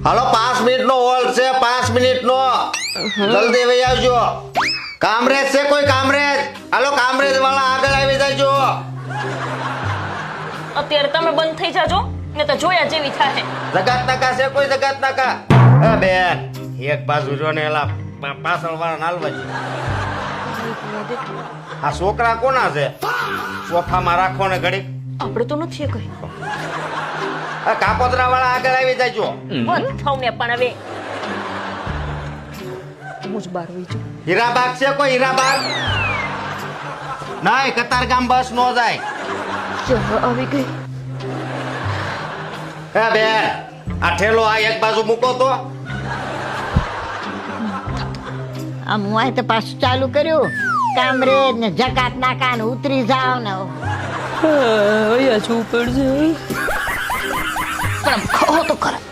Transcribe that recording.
હાલો 5 મિનિટનો હોલ્ડ છે, 5 મિનિટનો. જલ્દી વહી આવજો. કામરેજ છે કોઈ? કામરેજ? હાલો કામરેજ વાળા આગળ આવી જાયજો. અત્યારે તમે બંધ થઈ જાજો ને તો જોયા જેવી થાય. જગાત નાકા છે કોઈ? જગાત નાકા? એ બેન એક બાજુ જો ને એલા પાછળ વાળા નાલવા છે. આ છોકરા કોના છે? સોફામાં રાખો ને ઘડી. આપણે તો નથી કઈ. આ કાપોદરા વાળા આગળ આવી જાયજો. બંધ થાવ ને પણ હવે હું જ બહાર વઈ જાઉં. હીરાબાગ છે કોઈ? હીરાબાગ? નહીં, કતારગામ બસ નો જાય. ચલો આવી ગઈ. હે બેન આ ઠેલો આ એક બાજુ મૂકો તો. આમ હું તો પાછું ચાલુ કર્યું. કામરેજ ને જકાત નાકા ને ઉતરી જાવ ને અહીંયા છું પડશે. પણ આમ કહો તો ખરા.